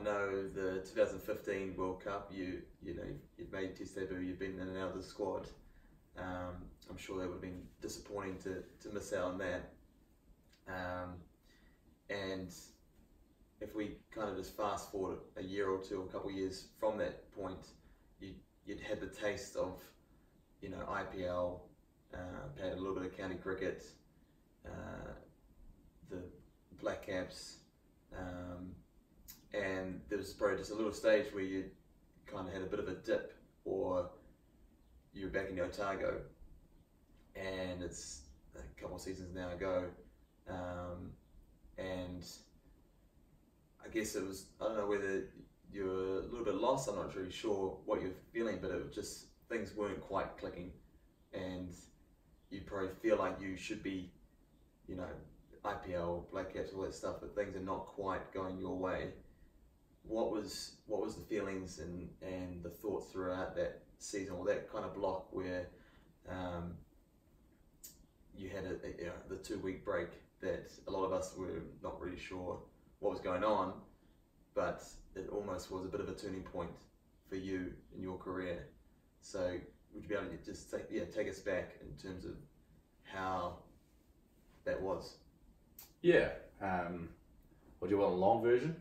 know the 2015 World Cup. You've made Test debut. You've been in and out of the squad. I'm sure that would have been disappointing to miss out on that. And if we kind of just fast forward a year or two, a couple of years from that point, you'd had the taste of, IPL, played a little bit of county cricket, the Black Caps, and there was probably just a little stage where you kind of had a bit of a dip, or you were back in Otago, and it's a couple of seasons now ago, and I guess it was, I don't know whether you were a little bit lost, I'm not really sure what you're feeling, but it was just, things weren't quite clicking, and you probably feel like you should be, IPL, Black Caps, all that stuff, but things are not quite going your way. What was the feelings and the thoughts throughout that season, or that kind of block where you had the 2-week break that a lot of us were not really sure what was going on, but it almost was a bit of a turning point for you in your career. So would you be able to just take us back in terms of how that was? Yeah. Would you want a long version?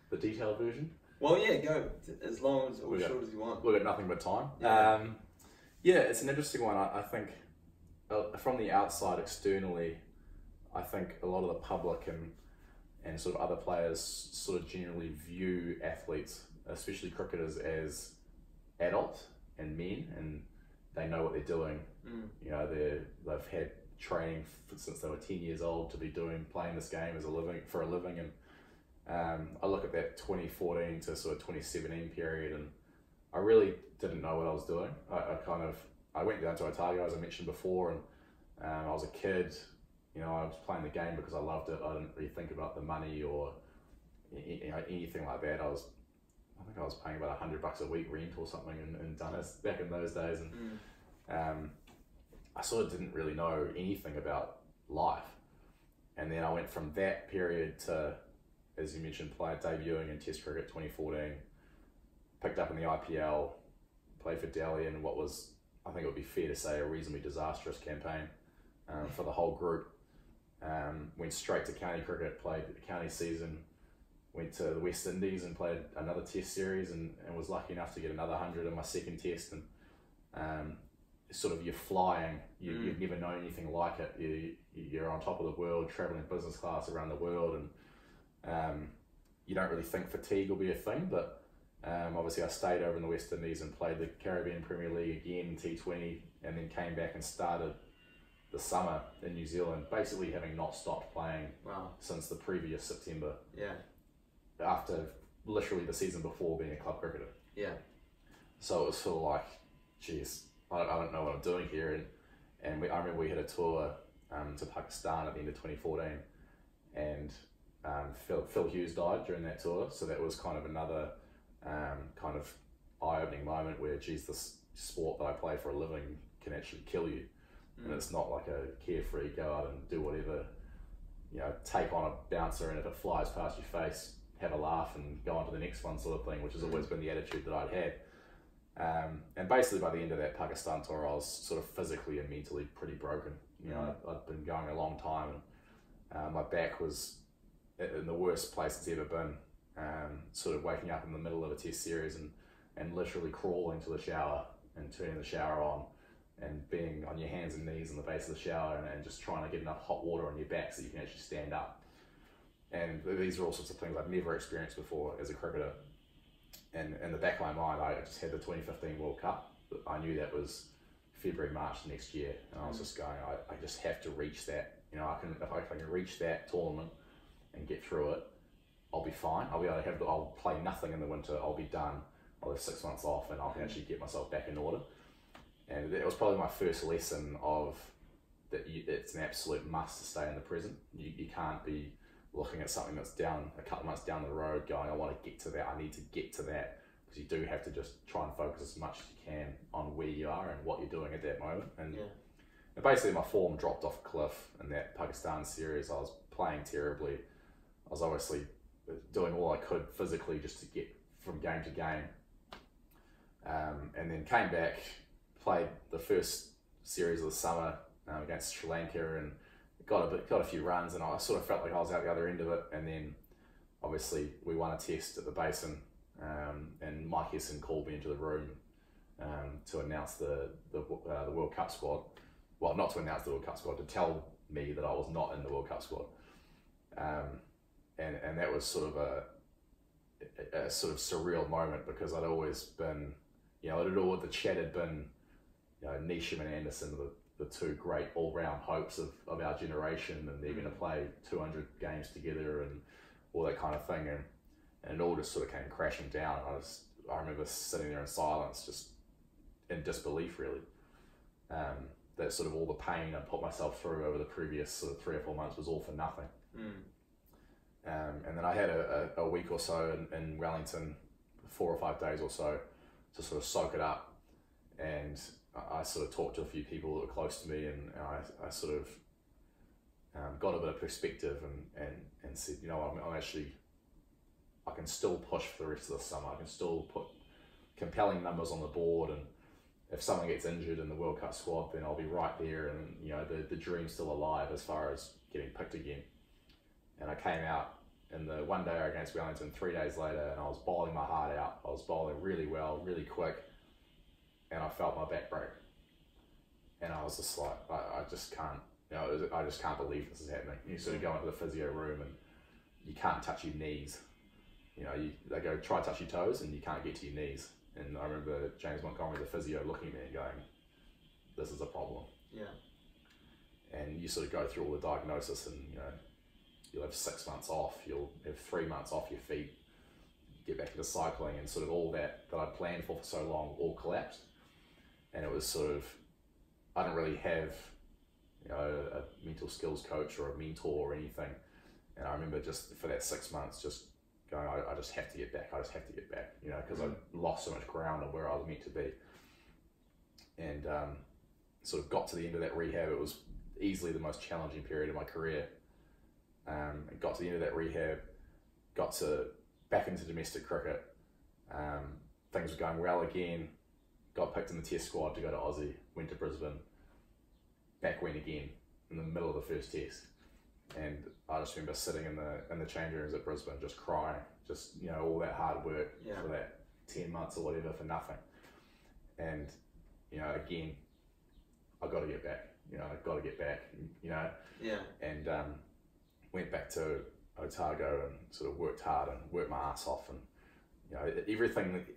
The detailed version? Well, yeah, go as long as or short as you want. We've got nothing but time. Yeah, it's an interesting one. I think from the outside, externally, I think a lot of the public and sort of other players sort of generally view athletes, especially cricketers, as adults and men, and they know what they're doing. They've had training since they were 10 years old to be playing this game as a living, and I look at that 2014 to sort of 2017 period, and I really didn't know what I was doing. I went down to Otago, as I mentioned before, and I was a kid. I was playing the game because I loved it. I didn't really think about the money or anything like that. I think I was paying about $100 a week rent or something in Dunnes back in those days, and I sort of didn't really know anything about life. And then I went from that period to, as you mentioned, debuting in Test cricket 2014, picked up in the IPL, played for Delhi in what was, I think it would be fair to say, a reasonably disastrous campaign for the whole group. Went straight to county cricket, played the county season, went to the West Indies and played another Test series, and was lucky enough to get another 100 in my second Test. And sort of, you're flying, you've never known anything like it. You're on top of the world, traveling business class around the world, and you don't really think fatigue will be a thing, but obviously I stayed over in the West Indies and played the Caribbean Premier League again in T20, and then came back and started the summer in New Zealand, basically having not stopped playing since the previous September. Yeah. After literally the season before being a club cricketer. Yeah. So it was sort of like, geez, I don't know what I'm doing here. And I remember we had a tour to Pakistan at the end of 2014, and Phil Hughes died during that tour. So that was kind of another kind of eye-opening moment where, geez, this sport that I play for a living can actually kill you. And it's not like a carefree go out and do whatever, take on a bouncer, and if it flies past your face, have a laugh and go on to the next one, sort of thing, which has always been the attitude that I'd had. And basically by the end of that Pakistan tour, I was sort of physically and mentally pretty broken. I'd been going a long time, and my back was in the worst place it's ever been. Sort of waking up in the middle of a Test series and literally crawling to the shower and turning the shower on, and being on your hands and knees in the base of the shower, and just trying to get enough hot water on your back so you can actually stand up. And these are all sorts of things I've never experienced before as a cricketer. And in the back of my mind, I just had the 2015 World Cup. I knew that was February, March next year, and I was just going, I just have to reach that. If I can reach that tournament and get through it, I'll be fine. I'll play nothing in the winter. I'll be done. I'll have 6 months off, and I'll actually get myself back in order. And it was probably my first lesson of that. It's an absolute must to stay in the present. You can't be looking at something that's down a couple of months down the road going, I want to get to that, I need to get to that, because you do have to just try and focus as much as you can on where you are and what you're doing at that moment. And basically my form dropped off a cliff in that Pakistan series. I was playing terribly. I was obviously doing all I could physically just to get from game to game. And then came back, played the first series of the summer against Sri Lanka, and got a few runs, and I sort of felt like I was out the other end of it. And then obviously we won a test at the Basin, and Mike Hesson called me into the room to announce the World Cup squad. Well, not to announce the World Cup squad, to tell me that I was not in the World Cup squad. And that was sort of a sort of surreal moment, because I'd always been, the chat had been, Neesham and Anderson, the two great all-round hopes of our generation, and they're going to play 200 games together and all that kind of thing, and it all just sort of came crashing down. I remember sitting there in silence, just in disbelief, really. That sort of all the pain I put myself through over the previous sort of 3 or 4 months was all for nothing. And then I had a week or so in Wellington, 4 or 5 days or so, to sort of soak it up. And I sort of talked to a few people that were close to me, and I sort of got a bit of perspective and said, I'm actually, I can still push for the rest of the summer. I can still put compelling numbers on the board, and if someone gets injured in the World Cup squad, then I'll be right there, and the dream's still alive as far as getting picked again. And I came out in the one day against Wellington 3 days later, and I was bowling my heart out. I was bowling really well, really quick, and I felt my back break. And I was just like, I just can't, I just can't believe this is happening. You sort of go into the physio room and you can't touch your knees. They go, try to touch your toes, and you can't get to your knees. And I remember James Montgomery, the physio, looking at me and going, this is a problem. Yeah. And you sort of go through all the diagnosis, and you'll have 6 months off, you'll have 3 months off your feet, get back into cycling, and sort of all that I'd planned for so long all collapsed. And it was sort of, I didn't really have a mental skills coach or a mentor or anything. And I remember just for that 6 months just going, I just have to get back, because I lost so much ground on where I was meant to be. And sort of got to the end of that rehab. It was easily the most challenging period of my career. Got to the end of that rehab, got back into domestic cricket. Things were going well again. Got picked in the test squad to go to Aussie, went to Brisbane, back went again in the middle of the first test. And I just remember sitting in the change rooms at Brisbane, just crying, just all that hard work for that 10 months or whatever for nothing. And again, I got to get back. And went back to Otago and sort of worked hard and worked my ass off, and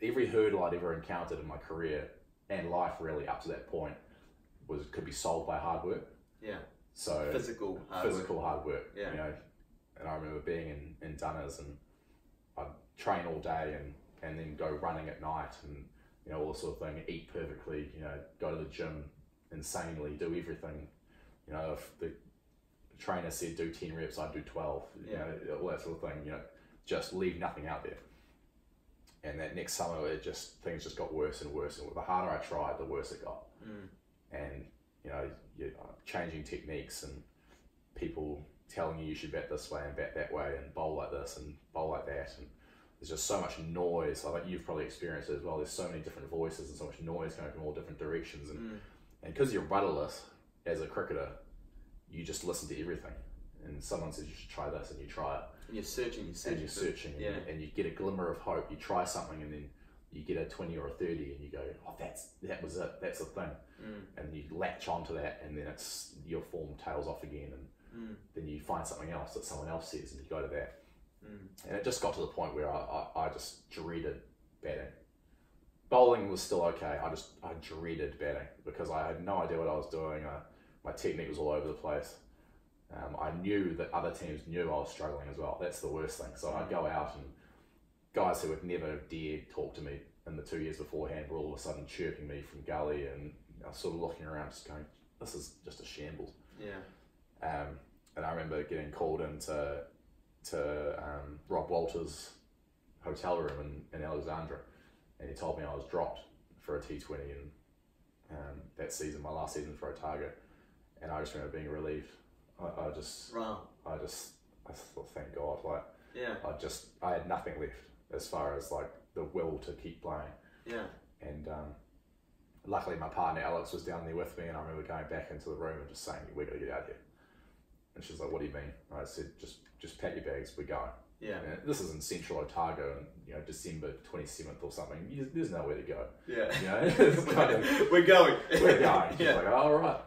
every hurdle I'd ever encountered in my career and life really up to that point could be solved by hard work. Yeah. So physical hard work. Yeah. And I remember being in Dunners, and I'd train all day and then go running at night, and all the sort of thing, eat perfectly, go to the gym insanely, do everything. If the trainer said do 10 reps, I'd do 12, all that sort of thing, just leave nothing out there. And that next summer, things just got worse and worse, and the harder I tried, the worse it got. And you're changing techniques, and people telling you should bat this way and bat that way, and bowl like this and bowl like that, and there's just so much noise. I think you've probably experienced it as well. There's so many different voices and so much noise coming from all different directions, and because you're rudderless as a cricketer, you just listen to everything, and someone says you should try this, and you try it. And you're searching, and you get a glimmer of hope. You try something, and then you get a 20 or a 30, and you go, oh, that was it, that's the thing. And you latch onto that, and then your form tails off again, and then you find something else that someone else says, and you go to that. And it just got to the point where I just dreaded batting. Bowling was still okay, I dreaded batting, because I had no idea what I was doing. My technique was all over the place. I knew that other teams knew I was struggling as well. That's the worst thing. So I'd go out, and guys who would never dared talk to me in the 2 years beforehand were all of a sudden chirping me from gully, and I was sort of looking around just going, this is just a shambles. And I remember getting called into Rob Walters' hotel room in Alexandra, and he told me I was dropped for a T20 in that season, my last season for Otago, and I just remember being relieved. I just thought, thank God. Yeah. I had nothing left as far as like the will to keep playing. Yeah. And luckily my partner Alex was down there with me, and I remember going back into the room and just saying, "We're gonna get out of here." And she's like, "What do you mean?" And I said, just pack your bags, we're going. Yeah. And this is in Central Otago in December 27th or something. There's nowhere to go. Yeah. It's kind of, we're going. We're going. She's Yeah. like, "Oh, all right."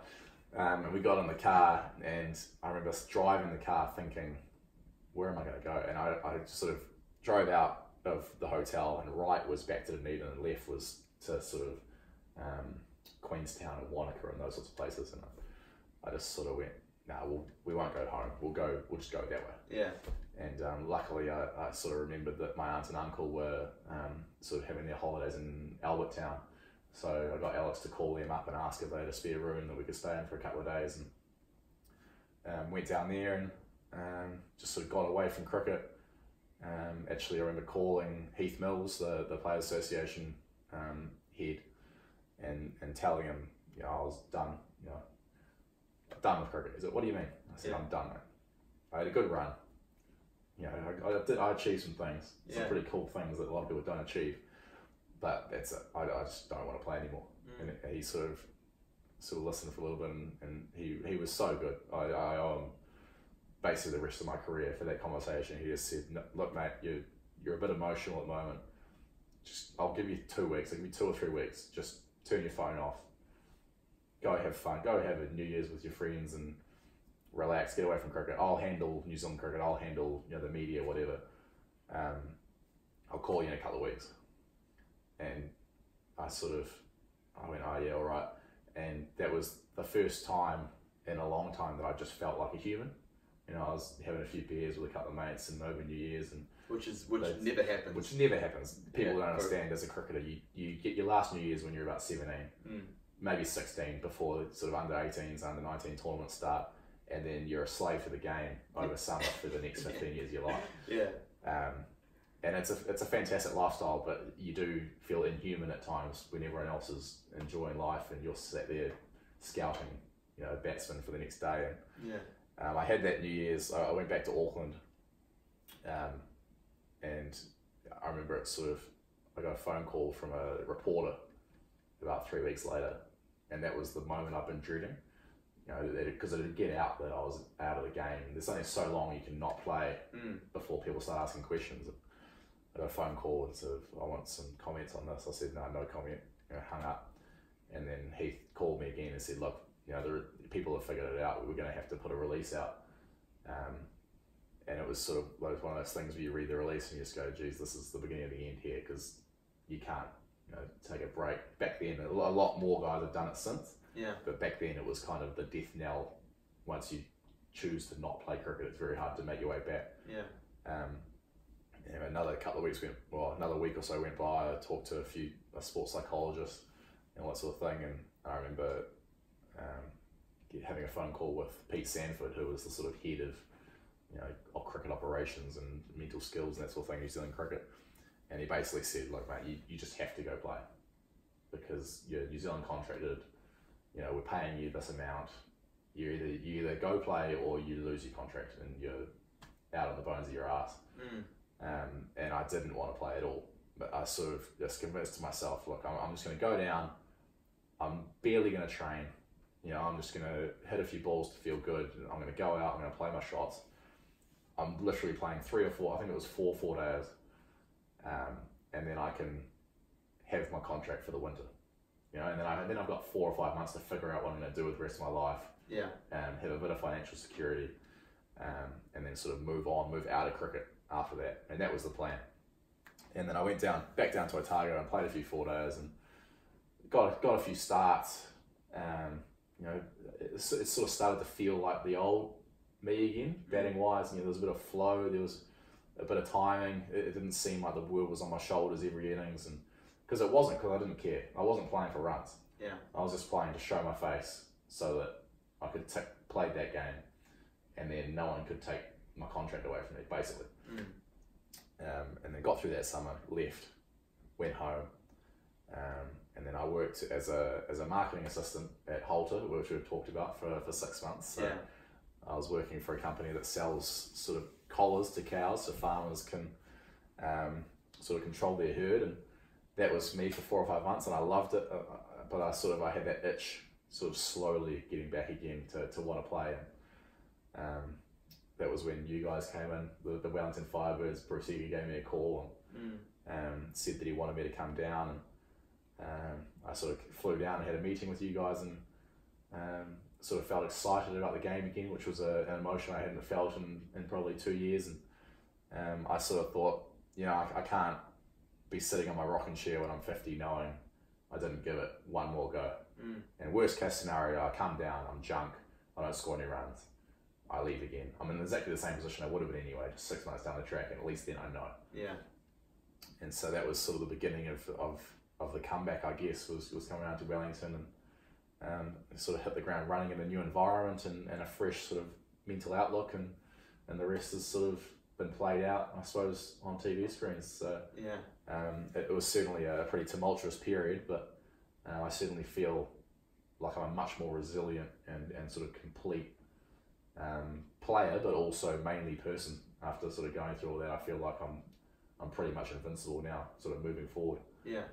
And we got in the car, and I remember driving the car thinking, where am I going to go? And I sort of drove out of the hotel, and right was back to Dunedin, and left was to sort of Queenstown and Wanaka and those sorts of places. And I just sort of went, "Nah, we won't go home. We'll just go that way." Yeah. And luckily, I sort of remembered that my aunt and uncle were sort of having their holidays in Albert Town. So I got Alex to call them up and ask if they had a spare room that we could stay in for a couple of days, and went down there and just sort of got away from cricket. Actually, I remember calling Heath Mills, the Players Association head, and telling him, I was done, done with cricket. He said, "What do you mean?" I said, "I'm done, mate. I had a good run. I achieved some things, some pretty cool things that a lot of people don't achieve, but that's it. I just don't want to play anymore." And he sort of listened for a little bit, and he was so good. I owe him basically the rest of my career for that conversation. He just said, "Look, mate, you're a bit emotional at the moment. I'll give you 2 weeks. I'll give you 2 or 3 weeks. Just turn your phone off. Go have fun. Go have a New Year's with your friends and relax. Get away from cricket. I'll handle New Zealand cricket. I'll handle the media, whatever. I'll call you in a couple of weeks." And I went, "Oh yeah, all right." And that was the first time in a long time that I just felt like a human. I was having a few beers with a couple of mates and over New Year's, and which never happens. Which never happens. People don't understand as a cricketer. You get your last New Year's when you're about 17, maybe 16, before the sort of under 18s, under 19 tournaments start, and then you're a slave to the game over summer for the next 15 years of your life. Yeah. And it's a fantastic lifestyle, but you do feel inhuman at times when everyone else is enjoying life and you're sat there scouting, a batsman for the next day. And I had that New Year's. I went back to Auckland, and I remember I got a phone call from a reporter about 3 weeks later, and that was the moment I've been dreading. Because it would get out that I was out of the game. There's only so long you can not play before people start asking questions. I got a phone call and said, "I want some comments on this." I said, "No comment." Hung up, and then Heath called me again and said, "Look, the people have figured it out. We're going to have to put a release out." And it was sort of like one of those things where you read the release and you just go, "Geez, this is the beginning of the end here," because you can't, take a break. Back then, a lot more guys have done it since. Yeah. But back then, it was kind of the death knell. Once you choose to not play cricket, it's very hard to make your way back. Yeah. Another week or so went by. I talked to a sports psychologist and all that sort of thing, and I remember having a phone call with Pete Sanford, who was the sort of head of cricket operations and mental skills and that sort of thing, New Zealand cricket, and he basically said, "Look, mate, you just have to go play because you're New Zealand contracted. We're paying you this amount. You either go play or you lose your contract and you're out on the bones of your ass." And I didn't want to play at all, but I sort of just convinced myself, "Look, I'm just going to go down. I'm barely going to train. I'm just going to hit a few balls to feel good. I'm going to go out. I'm going to play my shots. I'm literally playing 3 or 4. I think it was 4 days, and then I can have my contract for the winter." And then I've got 4 or 5 months to figure out what I'm going to do with the rest of my life. Yeah. Have a bit of financial security, and then sort of move out of cricket after that. And that was the plan. And then I went back down to Otago and played a few 4 days and got a few starts. It sort of started to feel like the old me again, batting wise. There was a bit of flow, there was a bit of timing. It didn't seem like the world was on my shoulders every innings, and because I didn't care. I wasn't playing for runs. Yeah. I was just playing to show my face so that I could play that game, and then no one could take my contract away from me, basically. And then got through that summer, left, went home, and then I worked as a marketing assistant at Halter, which we've talked about for 6 months. So I was working for a company that sells sort of collars to cows so farmers can sort of control their herd, and that was me for 4 or 5 months, and I loved it. But I had that itch, sort of slowly getting back again to want to play. And that was when you guys came in, the Wellington Firebirds. Bruce Eager gave me a call and said that he wanted me to come down, and I sort of flew down and had a meeting with you guys, and sort of felt excited about the game again, which was an emotion I hadn't felt in probably 2 years. And I sort of thought, I can't be sitting on my rocking chair when I'm 50 knowing I didn't give it one more go. And worst case scenario, I come down, I'm junk, I don't score any runs, I leave again. I'm in exactly the same position I would have been anyway, just 6 months down the track, and at least then I know. Yeah. And so that was sort of the beginning of the comeback, I guess, was coming down to Wellington and sort of hit the ground running in a new environment and a fresh sort of mental outlook, and the rest has sort of been played out, I suppose, on TV screens. So it was certainly a pretty tumultuous period, but I certainly feel like I'm a much more resilient and sort of complete player, but also mainly person. After sort of going through all that, I feel like I'm pretty much invincible now, sort of moving forward. Yeah.